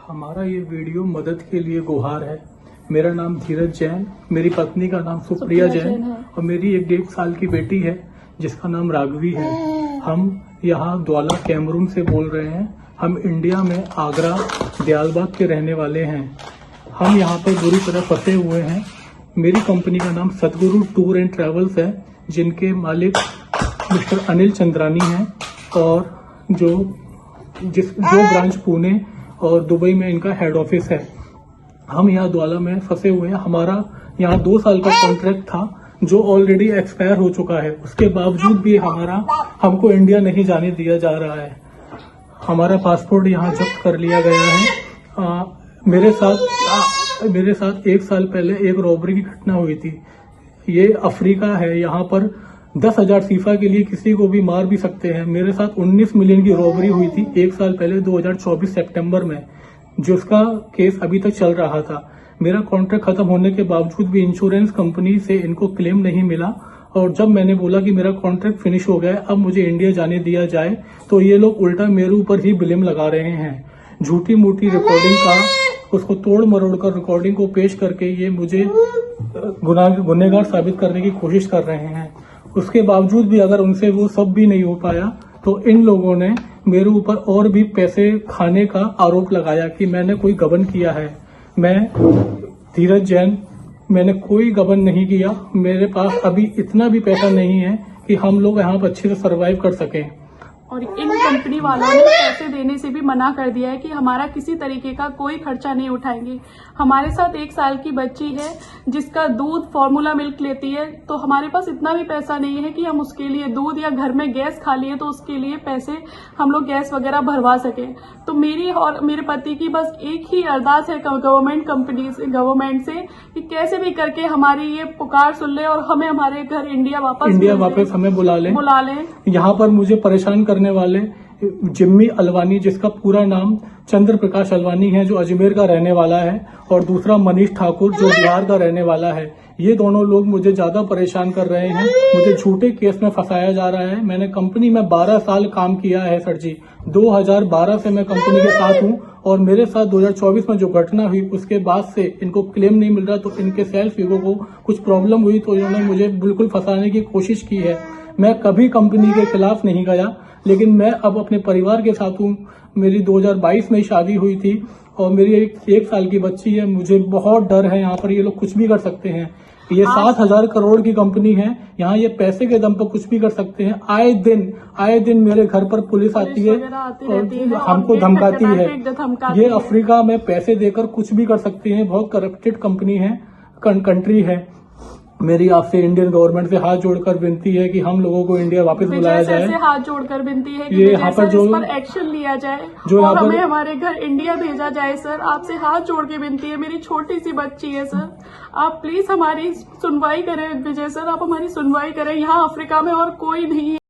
हमारा ये वीडियो मदद के लिए गुहार है। मेरा नाम धीरज जैन, मेरी पत्नी का नाम सुप्रिया जैन और मेरी एक 1.5 साल की बेटी है जिसका नाम राघवी है। हम यहाँ द्वाला कैमरून से बोल रहे हैं। हम इंडिया में आगरा दयालबाग के रहने वाले हैं। हम यहाँ पर बुरी तरह फंसे हुए हैं। मेरी कंपनी का नाम सतगुरु टूर एंड ट्रेवल्स है, जिनके मालिक मिस्टर अनिल चंद्रानी हैं और जो ब्रांच पुणे और दुबई में इनका हेड ऑफिस है। हम यहाँ द्वाला में फंसे हुए हैं। हमारा यहाँ 2 साल का कॉन्ट्रैक्ट था जो ऑलरेडी एक्सपायर हो चुका है। उसके बावजूद भी हमको इंडिया नहीं जाने दिया जा रहा है। हमारा पासपोर्ट यहाँ जब्त कर लिया गया है। मेरे साथ 1 साल पहले एक रॉबरी की घटना हुई थी। ये अफ्रीका है, यहाँ पर 10,000 सीफा के लिए किसी को भी मार भी सकते हैं। मेरे साथ 19 मिलियन की रॉबरी हुई थी 1 साल पहले 2024 सितंबर में, जिसका केस अभी तक चल रहा था। मेरा कॉन्ट्रैक्ट खत्म होने के बावजूद भी इंश्योरेंस कंपनी से इनको क्लेम नहीं मिला और जब मैंने बोला कि मेरा कॉन्ट्रैक्ट फिनिश हो गया है, अब मुझे इंडिया जाने दिया जाए, तो ये लोग उल्टा मेरे ऊपर ही ब्लेम लगा रहे हैं। झूठी मूठी रिकॉर्डिंग का उसको तोड़ मरोड़ कर रिकॉर्डिंग को पेश करके ये मुझे गुनहगार साबित करने की कोशिश कर रहे हैं। उसके बावजूद भी अगर उनसे वो सब भी नहीं हो पाया तो इन लोगों ने मेरे ऊपर और भी पैसे खाने का आरोप लगाया कि मैंने कोई गबन किया है। मैं धीरज जैन, मैंने कोई गबन नहीं किया। मेरे पास अभी इतना भी पैसा नहीं है कि हम लोग यहाँ पर अच्छे से सर्वाइव कर सकें। और इन कंपनी वालों ने पैसे देने से भी मना कर दिया है कि हमारा किसी तरीके का कोई खर्चा नहीं उठाएंगे। हमारे साथ 1 साल की बच्ची है जिसका दूध फॉर्मूला मिल्क लेती है, तो हमारे पास इतना भी पैसा नहीं है कि हम उसके लिए दूध या घर में गैस खा लिए तो उसके लिए पैसे हम लोग गैस वगैरह भरवा सके। तो मेरी और मेरे पति की बस एक ही अरदास है गवर्नमेंट से कि कैसे भी करके हमारी ये पुकार सुन ले और हमें हमारे घर इंडिया वापस हमें बुला लें। यहाँ पर मुझे परेशान करने वाले जिम्मी अलवानी, जिसका पूरा नाम चंद्र प्रकाश अलवानी है, जो अजमेर का रहने वाला है, और दूसरा मनीष ठाकुर जो बिहार का रहने वाला है। ये दोनों लोग मुझे ज्यादा परेशान कर रहे हैं। मुझे झूठे केस में फंसाया जा रहा है। मैंने कंपनी में 12 साल काम किया है सर जी। 2012 से मैं कंपनी के साथ हूँ और मेरे साथ 2024 में जो घटना हुई उसके बाद से इनको क्लेम नहीं मिल रहा, तो इनके सेल्फ ईगो को कुछ प्रॉब्लम हुई तो इन्होंने मुझे बिल्कुल फंसाने की कोशिश की है। मैं कभी कंपनी के खिलाफ नहीं गया, लेकिन मैं अब अपने परिवार के साथ हूँ। मेरी 2022 में शादी हुई थी और मेरी 1 साल की बच्ची है। मुझे बहुत डर है। यहाँ पर ये लोग कुछ भी कर सकते हैं। ये 7,000 करोड़ की कंपनी है। यहाँ ये पैसे के दम पर कुछ भी कर सकते हैं। आए दिन मेरे घर पर पुलिस आती है और हमको धमकाती है। ये अफ्रीका में पैसे देकर कुछ भी कर सकते हैं। बहुत करप्टेड कंपनी है, कंट्री है। मेरी आपसे इंडियन गवर्नमेंट से हाथ जोड़कर विनती है कि हम लोगों को इंडिया वापस बुलाया जाए। हाथ जोड़कर विनती है कि ये यहाँ पर जो एक्शन लिया जाए जो और हमें हमारे घर इंडिया भेजा जाए। सर, आपसे हाथ जोड़ के विनती है। मेरी छोटी सी बच्ची है सर, आप प्लीज हमारी सुनवाई करें। विजय सर, आप हमारी सुनवाई करें। यहाँ अफ्रीका में और कोई नहीं है।